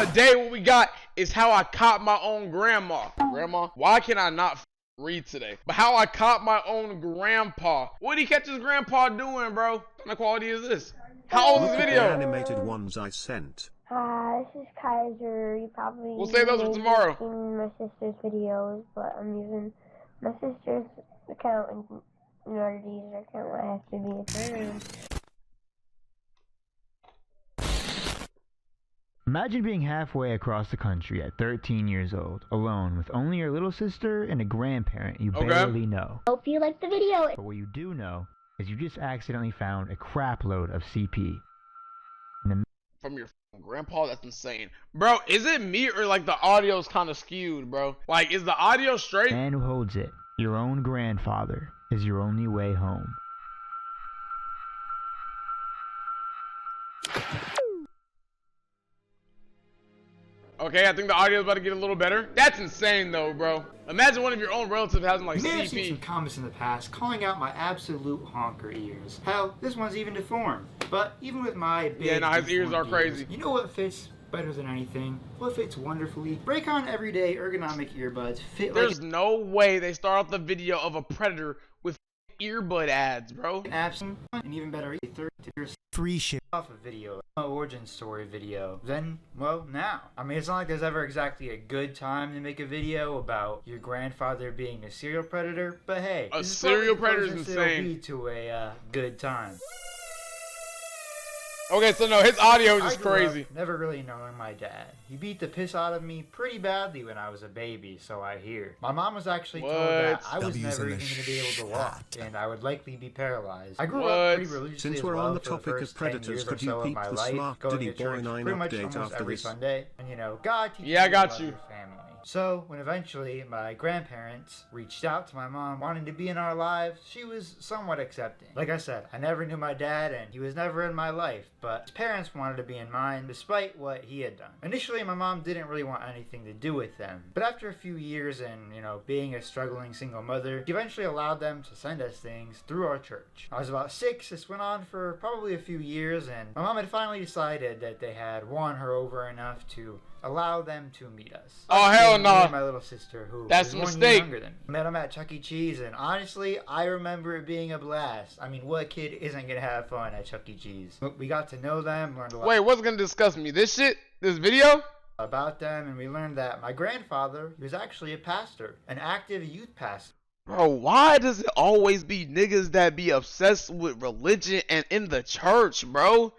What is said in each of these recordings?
today what we got is how I caught my own grandma. Grandma, why can I not read today? But how I caught my own grandpa. What did he catch his grandpa doing, bro? What kind of quality is this? How old is this Look at video? the animated ones I sent. This is Kaiser. You probably We'll save those for maybe tomorrow. seen my sister's videos, but I'm using my sister's account in order to use her account. I have to be a friend. Imagine being halfway across the country at 13 years old, alone with only your little sister and a grandparent you barely know. Hope you liked the video. But what you do know is you just accidentally found a crap load of CP. From your grandpa? That's insane. Bro, is it me or like the audio's kind of skewed, bro? Like, is the audio straight? The man who holds it, your own grandfather, is your only way home. Okay, I think the audio's about to get a little better. That's insane though, bro. Imagine one of your own relatives having like You may have seen some CP. comments in the past calling out my absolute honker ears. Hell, this one's even deformed. But even with my big Yeah, nah, his ears are deformed crazy. you know what fits better than anything? What fits wonderfully? Raycon everyday ergonomic earbuds fit There's no way they start off the video of a predator with earbud ads, bro. like an absent and even better, a third tier Free shit. off a video, an origin story video. Then, well, now. I mean, it's not like there's ever exactly a good time to make a video about your grandfather being a serial predator, but hey, A this is serial probably the predator is closest it'll insane. be to a good time. Okay, so no, his audio is I just grew up crazy. never really knowing my dad. He beat the piss out of me pretty badly when I was a baby, so I hear. My mom was actually told that I was W's never in even the going to be able to walk, chat. and I would likely be paralyzed. I grew What? up pretty religiously Since as we're well on the for topic the of first 10 predators, years or could you so of peep my the life, Smart going Diddy to church Boy 9 pretty much update almost after every this? Sunday, and you know, God teaches Yeah, I you got about you. your family. So, when eventually my grandparents reached out to my mom wanting to be in our lives, she was somewhat accepting. Like I said, I never knew my dad and he was never in my life, but his parents wanted to be in mine despite what he had done. Initially, my mom didn't really want anything to do with them, but after a few years and, you know, being a struggling single mother, she eventually allowed them to send us things through our church. I was about 6, this went on for probably a few years, and my mom had finally decided that they had won her over enough to allow them to meet us. Oh, hell Me no. and my little sister, who That's is a 1 year mistake. younger than me. Met them at Chuck E. Cheese, and honestly, I remember it being a blast. I mean, what kid isn't gonna have fun at Chuck E. Cheese? But we got to know them, learned a lot Wait, what's gonna disgust me? This shit? This video? about them, and we learned that my grandfather, he was actually a pastor, an active youth pastor. Bro, why does it always be niggas that be obsessed with religion and in the church, bro?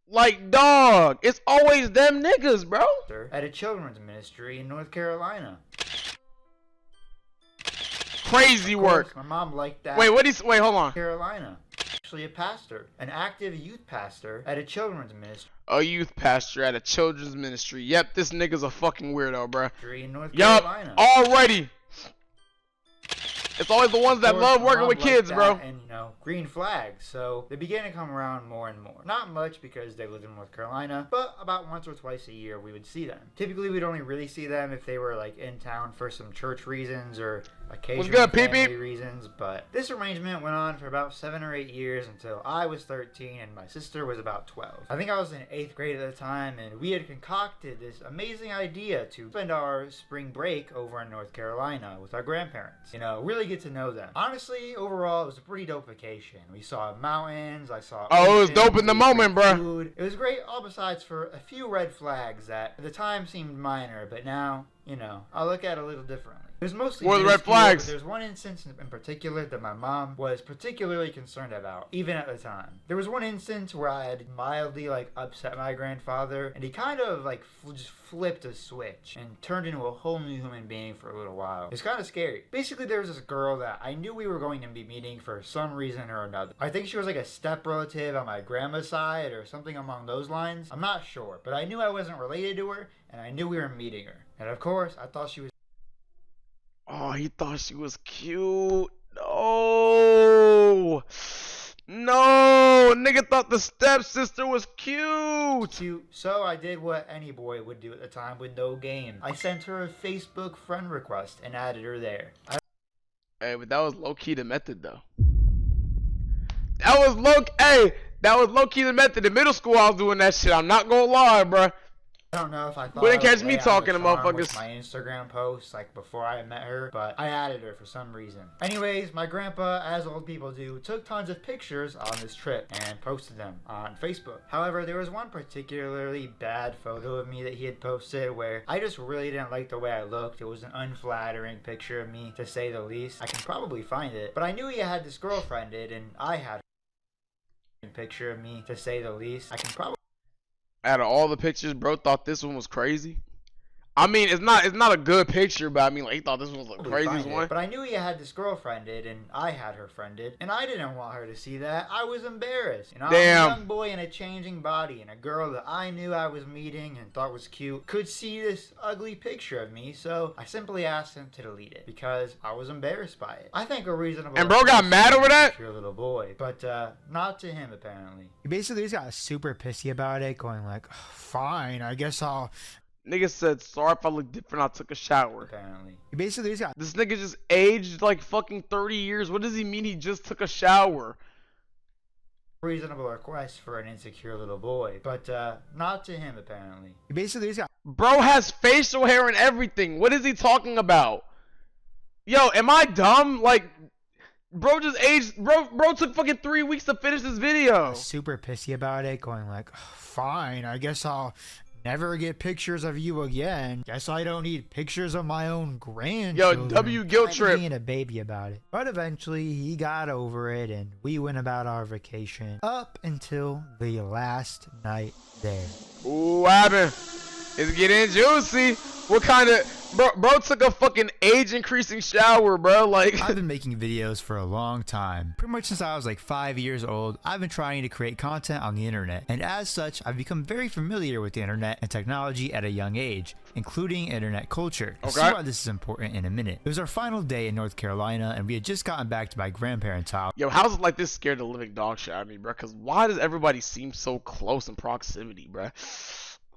Like, dog, it's always them niggas, bro. At a children's ministry in North Carolina. Crazy Of course, work. my mom liked that. Wait, wait, hold on. Carolina. Actually a pastor, an active youth pastor at a children's ministry A youth pastor at a children's ministry. Yep, this nigga's a fucking weirdo, bro. in North Yup, Carolina. already. It's always the ones that Of course, love my working mom with liked kids, that bro. And, you know, green flags. So they began to come around more and more. Not much because they lived in North Carolina, but about once or twice a year we would see them. Typically, we'd only really see them if they were like in town for some church reasons or occasional good, peep, family peep? reasons. But this arrangement went on for about 7 or 8 years until I was 13 and my sister was about 12. I think I was in 8th grade at the time, and we had concocted this amazing idea to spend our spring break over in North Carolina with our grandparents. You know, really get to know them. Honestly, overall, it was a pretty dope vacation. We saw mountains, I saw Oh, it was oceans, dope in the we ate moment, great bruh. food. It was great, all besides for a few red flags that at the time seemed minor, but now, you know, I look at it a little differently. It was mostly What were the red minuscule, but flags? There's one instance in particular that my mom was particularly concerned about, even at the time. There was one instance where I had mildly, like, upset my grandfather, and he kind of, like, just flipped a switch and turned into a whole new human being for a little while. It's kind of scary. Basically, there was this girl that I knew we were going to be meeting for some reason or another. I think she was like a step relative on my grandma's side or something along those lines. I'm not sure, but I knew I wasn't related to her, and I knew we were meeting her. And of course, I thought she was Oh, he thought she was cute. No. No. Nigga thought the stepsister was cute. cute, so I did what any boy would do at the time with no game. I sent her a Facebook friend request and added her there. Hey, but that was low-key the method, though. That was low-key the method. In middle school, I was doing that shit. I'm not gonna lie, bruh. I don't know if I thought Wouldn't I was catch me way out talking of to the charm with motherfuckers. my Instagram posts like before I met her, but I added her for some reason. Anyways, my grandpa, as old people do, took tons of pictures on this trip and posted them on Facebook. However, there was one particularly bad photo of me that he had posted where I just really didn't like the way I looked. It was an unflattering picture of me, to say the least. I can probably find it, but I knew he had this girlfriended and I had a picture of me, to say the least. I can probably Out of all the pictures, bro thought this one was crazy. I mean, it's not a good picture, but I mean, like, he thought this one was the probably craziest find it, one. but I knew he had this girlfriended and I had her friended, and I didn't want her to see that. I was embarrassed. And I'm Damn. a young boy in a changing body, and a girl that I knew I was meeting and thought was cute could see this ugly picture of me, so I simply asked him to delete it because I was embarrassed by it. I think a reasonable And bro got mad over that? Your little boy, but not to him apparently. He basically just got super pissy about it, going like, fine, I guess I'll... Nigga said, sorry if I look different, I took a shower. Apparently. He basically just got This nigga just aged like fucking 30 years. What does he mean he just took a shower? Reasonable request for an insecure little boy, but not to him apparently. He basically just got Bro has facial hair and everything. What is he talking about? Yo, am I dumb? Like, bro just aged. Bro took fucking 3 weeks to finish this video. super pissy about it, going like, fine, I guess I'll never get pictures of you again. Guess I don't need pictures of my own grandchildren. Yo, W guilt Like trip. being a baby about it. But eventually he got over it and we went about our vacation up until the last night there. Ooh, what happened? It's getting juicy. What kind of bro took a fucking age increasing shower, bro? Like, I've been making videos for a long time. Pretty much since I was like 5 years old, I've been trying to create content on the internet. And as such, I've become very familiar with the internet and technology at a young age, including internet culture. I'll see Okay. why this is important in a minute. It was our final day in North Carolina, and we had just gotten back to my grandparents' house. yo, how's it like this scared the living dog shit out of me, bro? Cause why does everybody seem so close in proximity, bro?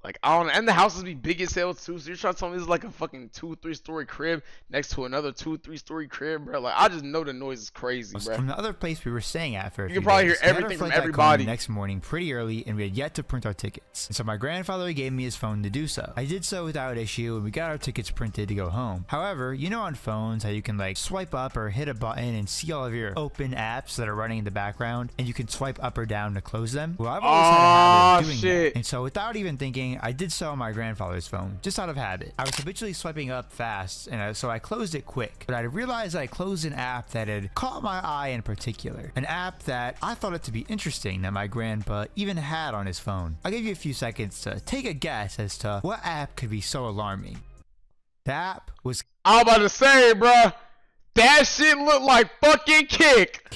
Like, I don't know. And the houses be big as hell too. So you're trying to tell me this is like a fucking 2-3 story crib next to another 2-3 story crib, bro? Like, I just know the noise is crazy, bro. From the other place we were staying at for a You few can probably days. hear We had our everything from flight back home everybody. the next morning pretty early, and we had yet to print our tickets. And so my grandfather gave me his phone to do so. I did so without issue, and we got our tickets printed to go home. However, you know on phones how you can like swipe up or hit a button and see all of your open apps that are running in the background, and you can swipe up or down to close them? Well, I've always had a habit of doing shit. that. And so without even thinking, I did so on my grandfather's phone, just out of habit. I was habitually swiping up fast, and so I closed it quick. But I realized I closed an app that had caught my eye in particular. An app that I thought it to be interesting that my grandpa even had on his phone. I'll give you a few seconds to take a guess as to what app could be so alarming. The app was I'm about to say, bro, that shit looked like fucking Kick.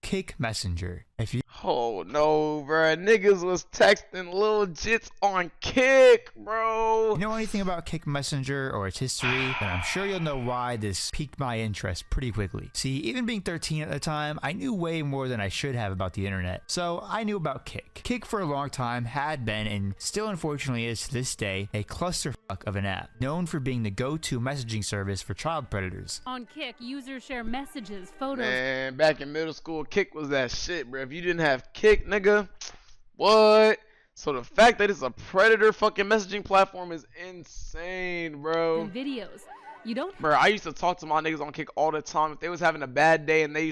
Kick Messenger. If you Oh no, bro. Niggas was texting little jits on Kick, bro. know anything about Kick Messenger or its history, then I'm sure you'll know why this piqued my interest pretty quickly. See, even being 13 at the time, I knew way more than I should have about the internet. So I knew about Kick. Kick for a long time had been, and still unfortunately is to this day, a clusterfuck of an app, known for being the go-to messaging service for child predators. On Kick, users share messages, photos, Man, back in middle school, Kick was that shit, bro. If you didn't have Kick, nigga, what? So the fact that it's a predator fucking messaging platform is insane, bro. and videos. You don't Bro, I used to talk to my niggas on Kick all the time. If they was having a bad day and they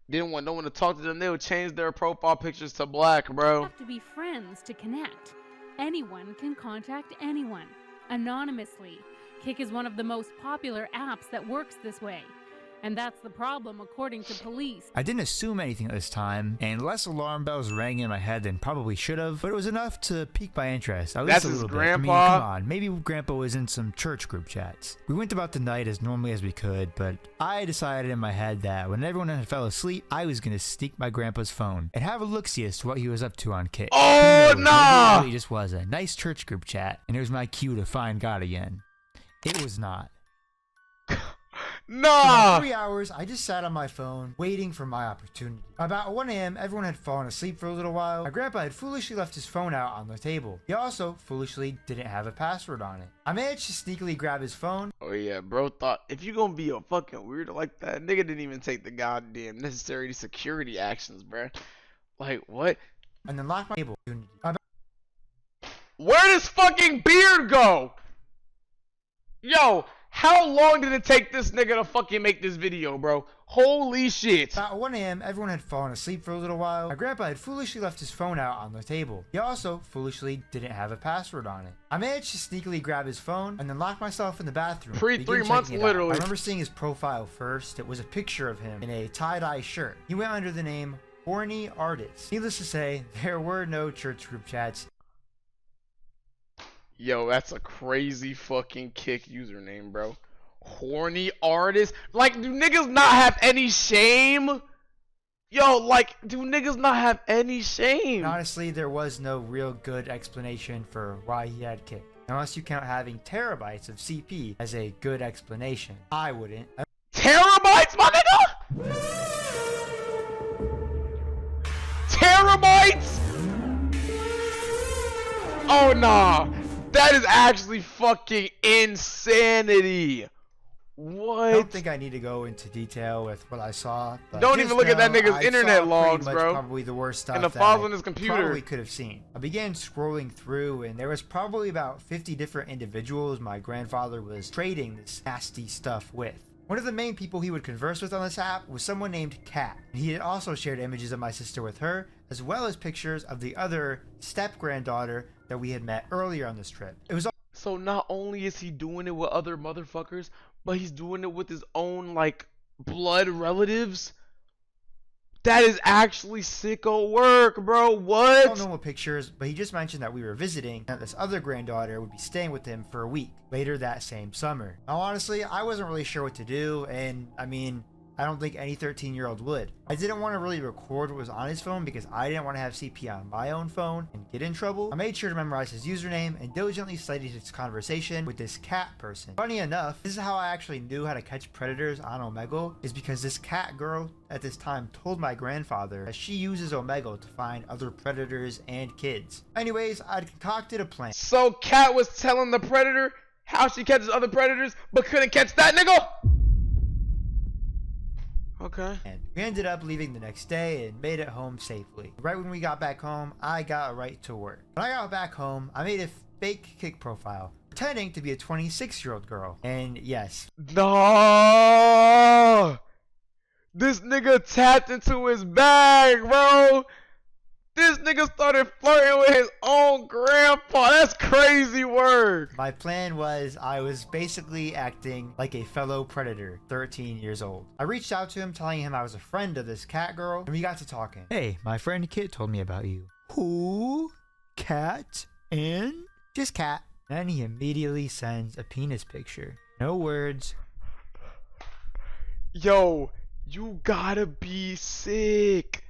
didn't want no one to talk to them, they would change their profile pictures to black, bro. have to be friends to connect. Anyone can contact anyone, anonymously. Kick is one of the most popular apps that works this way. And that's the problem, according to police. I didn't assume anything at this time, and less alarm bells rang in my head than probably should have, but it was enough to pique my interest, at That's least a his little grandpa? bit. I mean, come on, maybe Grandpa was in some church group chats. We went about the night as normally as we could, but I decided in my head that when everyone had fell asleep, I was gonna sneak my grandpa's phone and have a look-see as to what he was up to on Kick. Oh, Who knows, nah! maybe it really just was a nice church group chat, and it was my cue to find God again. It was not. For Nah! 3 hours, I just sat on my phone, waiting for my opportunity. About 1 a.m., everyone had fallen asleep for a little while. My grandpa had foolishly left his phone out on the table. He also foolishly didn't have a password on it. I managed to sneakily grab his phone. Oh yeah, bro thought if you gonna be a fucking weirdo like that, nigga didn't even take the goddamn necessary security actions, bro. Like what? And then locked my table. Where does fucking beard go? Yo, how long did it take this nigga to fucking make this video, bro? Holy shit. About 1 a.m., everyone had fallen asleep for a little while. My grandpa had foolishly left his phone out on the table. He also foolishly didn't have a password on it. I managed to sneakily grab his phone and then lock myself in the bathroom. Pre Begin 3 months, checking it out. literally. I remember seeing his profile first. It was a picture of him in a tie-dye shirt. He went under the name Horny Artist. Needless to say, there were no church group chats. Yo, that's a crazy fucking kick username, bro. Horny Artist? Like, do niggas not have any shame? Yo, like, do niggas not have any shame? And honestly, there was no real good explanation for why he had Kik. Unless you count having terabytes of CP as a good explanation. I wouldn't. Terabytes, my nigga? Terabytes? Oh, nah. That is actually fucking insanity. What? I don't think I need to go into detail with what I saw. But Don't just even look at that know nigga's I internet saw pretty logs, much bro. Probably the worst stuff And the that files I on his computer. probably could have seen. I began scrolling through, and there was probably about 50 different individuals my grandfather was trading this nasty stuff with. One of the main people he would converse with on this app was someone named Kat. He had also shared images of my sister with her, as well as pictures of the other step-granddaughter that we had met earlier on this trip. It was So not only is he doing it with other motherfuckers, but he's doing it with his own, like, blood relatives? That is actually sicko work, bro. all What? normal pictures, but he just mentioned that we were visiting and that this other granddaughter would be staying with him for a week later that same summer. Now, honestly, I wasn't really sure what to do, and I mean, I don't think any 13-year-old would. I didn't want to really record what was on his phone because I didn't want to have CP on my own phone and get in trouble. I made sure to memorize his username and diligently studied his conversation with this cat person. Funny enough, this is how I actually knew how to catch predators on Omegle, is because this cat girl at this time told my grandfather that she uses Omegle to find other predators and kids. Anyways, I'd concocted a plan. So Kat was telling the predator how she catches other predators, but couldn't catch that nigga? Okay. And we ended up leaving the next day and made it home safely. Right when we got back home, I got right to work. When I got back home, I made a fake Kik profile, pretending to be a 26-year-old girl. And yes, No. This nigga tapped into his bag, bro. This nigga started flirting with his own grandpa. That's crazy work. my plan was I was basically acting like a fellow predator, 13 years old. I reached out to him telling him I was a friend of this cat girl, and we got to talking. Hey, my friend Kit told me about you. Who? Cat? And? Just Cat. Then he immediately sends a penis picture. No words. Yo, you gotta be sick.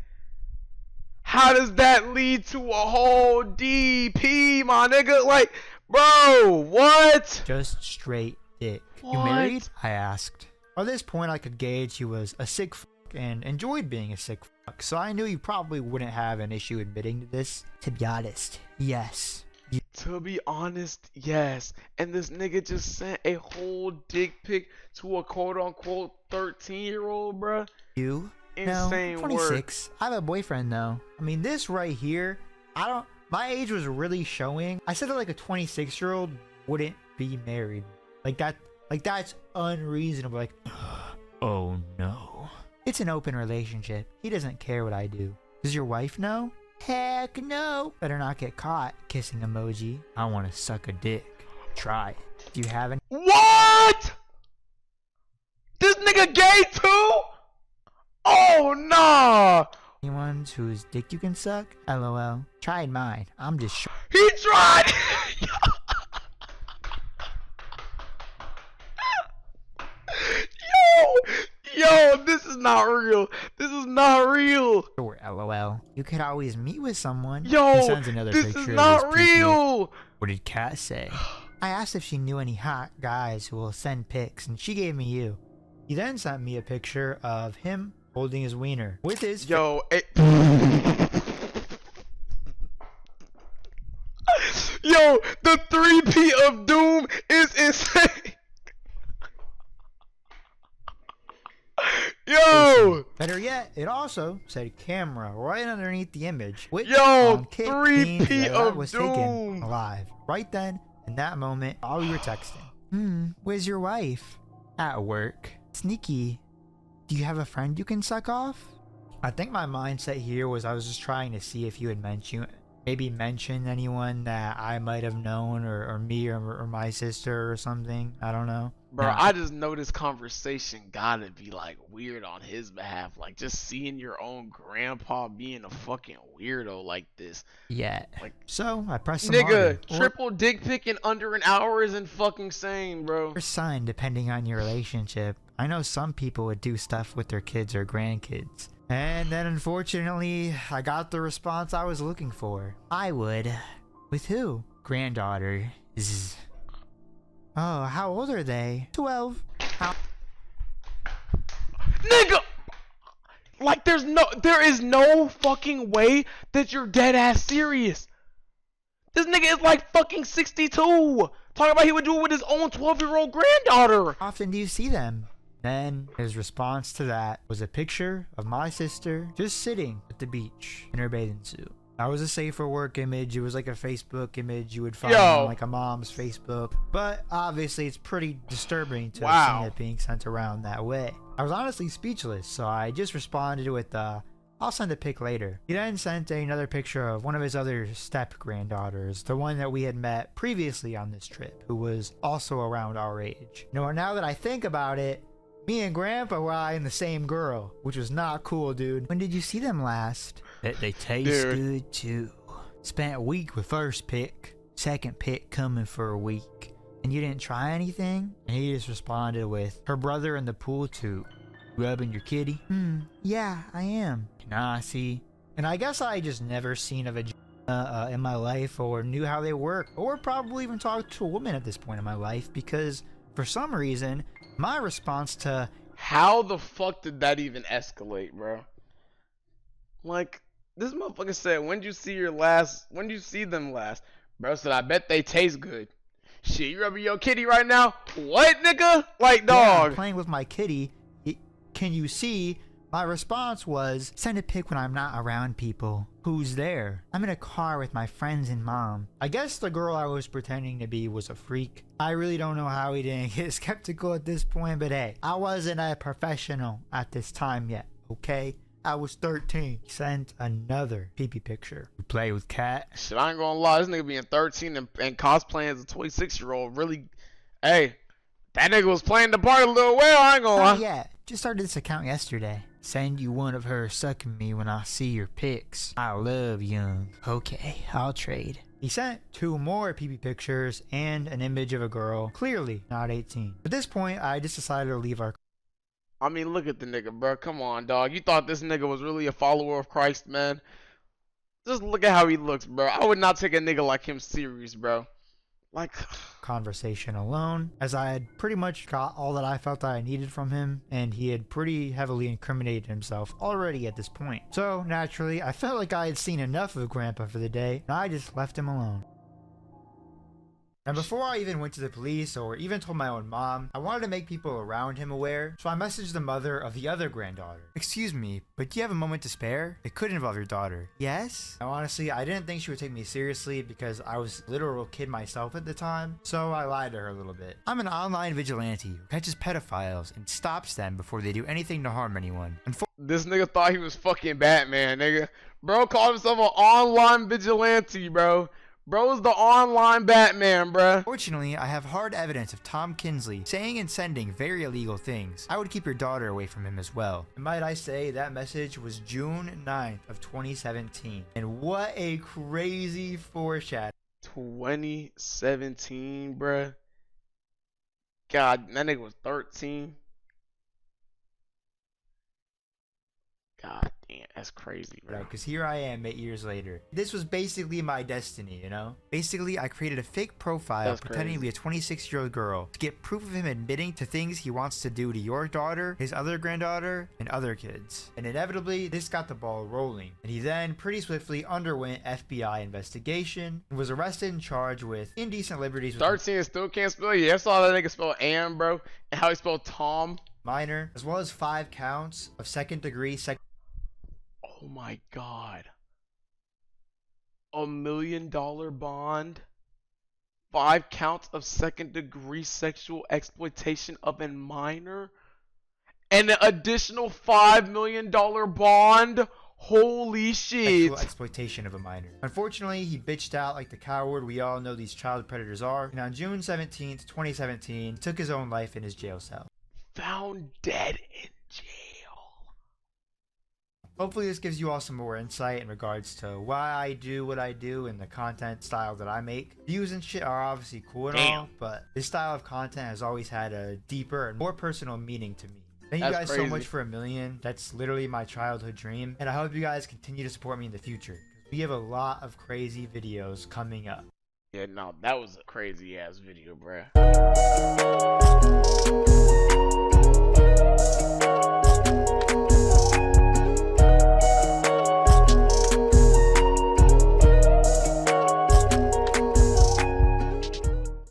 How does that lead to a whole DP, my nigga? Like, bro, what? Just straight dick. You What? married? I asked. By this point, I could gauge he was a sick fuck and enjoyed being a sick fuck, so I knew he probably wouldn't have an issue admitting to this. To be honest, yes. To be honest, yes. And this nigga just sent a whole dick pic to a quote-unquote 13-year-old, bruh. You? Insane no, work. 26. I have a boyfriend though. I mean, this right here, my age was really showing. I said that like a 26-year-old wouldn't be married. That's unreasonable. Like, oh no. It's an open relationship. He doesn't care what I do. Does your wife know? Heck no. Better not get caught. Kissing emoji. I want to suck a dick. Try it. Do you have any? What? This nigga gay too? Oh, nah. Anyone whose dick you can suck? LOL. Tried mine. I'm just He tried. Yo, this is not real. This is not real. sure. LOL. You could always meet with someone. He Yo, sends another this picture is of not his pee-pee. real. What did Kat say? I asked if she knew any hot guys who will send pics, and she gave me you. He then sent me a picture of him holding his wiener with his. Yo, Yo, the 3P of Doom is insane. Yo, Yo! Better yet, it also said camera right underneath the image. Which Yo, on Kik 3P means that I of was doom. taken alive. Right then, in that moment, while we were texting. Where's your wife? At work. Sneaky. Do you have a friend you can suck off? I think my mindset here was I was just trying to see if you had mentioned anyone that I might have known, or me, or my sister or something. I don't know. Bro, No. I just know this conversation gotta be like weird on his behalf. Like just seeing your own grandpa being a fucking weirdo like this. Yeah. Like, So I pressed some harder. nigga, triple dick pic in under an hour isn't fucking sane, bro. Or sign, depending on your relationship. I know some people would do stuff with their kids or grandkids. And then unfortunately, I got the response I was looking for. I would. With who? Granddaughter. Zzz. Oh, how old are they? 12. Nigga! Like there is no fucking way that you're dead ass serious. This nigga is like fucking 62. Talking about he would do it with his own 12-year-old granddaughter. How often do you see them? Then his response to that was a picture of my sister just sitting at the beach in her bathing suit. That was a safe for work image. It was like a Facebook image you would find on like a mom's Facebook. But obviously it's pretty disturbing to have seen it being sent around that way. I was honestly speechless, so I just responded with I'll send a pic later. He then sent another picture of one of his other step granddaughters, the one that we had met previously on this trip, who was also around our age. Now that I think about it, me and Grandpa were eyeing the same girl, which was not cool, dude. When did you see them last? They taste good too. Spent a week with first pick, second pick coming for a week. And you didn't try anything? And he just responded with, her brother in the pool too. Rubbing your kitty? Yeah, I am. Nah, see. And I guess I just never seen a vagina in my life, or knew how they work, or probably even talked to a woman at this point in my life, because for some reason, my response to how the fuck did that even escalate, bro? Like, this motherfucker said, when did you see them last? Bro said, I bet they taste good. Shit, you rubbing your kitty right now? What, nigga? Like, dog. Yeah, I'm playing with my kitty. Can you see? My response was, send a pic when I'm not around people. Who's there? I'm in a car with my friends and mom. I guess the girl I was pretending to be was a freak. I really don't know how he didn't get skeptical at this point, but hey, I wasn't a professional at this time yet, okay? I was 13. He sent another pee-pee picture. You play with cat? Shit, I ain't gonna lie, this nigga being 13 and cosplaying as a 26-year-old really, hey, that nigga was playing the part a little well, I ain't gonna lie. Yeah, just started this account yesterday. Send you one of her sucking me when I see your pics. I love young. Okay, I'll trade. He sent 2 more pee-pee pictures and an image of a girl, clearly not 18. At this point, I just decided to leave our... I mean, look at the nigga, bro. Come on, dog. You thought this nigga was really a follower of Christ, man? Just look at how he looks, bro. I would not take a nigga like him serious, bro. Like... conversation alone, as I had pretty much got all that I felt that I needed from him, and he had pretty heavily incriminated himself already at this point. So naturally, I felt like I had seen enough of Grandpa for the day, and I just left him alone. And before I even went to the police or even told my own mom, I wanted to make people around him aware, so I messaged the mother of the other granddaughter. Excuse me, but do you have a moment to spare? It could involve your daughter. Yes? Now honestly, I didn't think she would take me seriously because I was a literal kid myself at the time, so I lied to her a little bit. I'm an online vigilante who catches pedophiles and stops them before they do anything to harm anyone. This nigga thought he was fucking Batman, nigga. Bro called himself an online vigilante, bro. Bro's the online Batman, bruh. Fortunately, I have hard evidence of Tom Kinsley saying and sending very illegal things. I would keep your daughter away from him as well. And might I say, that message was June 9th of 2017. And what a crazy foreshadow. 2017, bruh. God, that nigga was 13. God damn, that's crazy, bro. Because here I am 8 years later. This was basically my destiny, you know? Basically, I created a fake profile pretending to be a 26-year-old girl to get proof of him admitting to things he wants to do to your daughter, his other granddaughter, and other kids. And inevitably, this got the ball rolling. And he then pretty swiftly underwent FBI investigation and was arrested and charged with indecent liberties. 13 and still can't spell? Yeah, I saw that nigga spell Am, bro. And how he spelled Tom. minor, as well as 5 counts of second-degree Oh my God. $1 million bond. 5 counts of second-degree sexual exploitation of a minor. And an additional $5 million bond. Holy shit. sexual exploitation of a minor. Unfortunately, he bitched out like the coward we all know these child predators are, and on June 17th, 2017, took his own life in his jail cell. Found dead in jail. Hopefully this gives you all some more insight in regards to why I do what I do and the content style that I make. Views and shit are obviously cool and all, but this style of content has always had a deeper and more personal meaning to me. Thank you guys so much for 1 million. That's literally my childhood dream. And I hope you guys continue to support me in the future. We have a lot of crazy videos coming up. Yeah, no, that was a crazy ass video, bruh.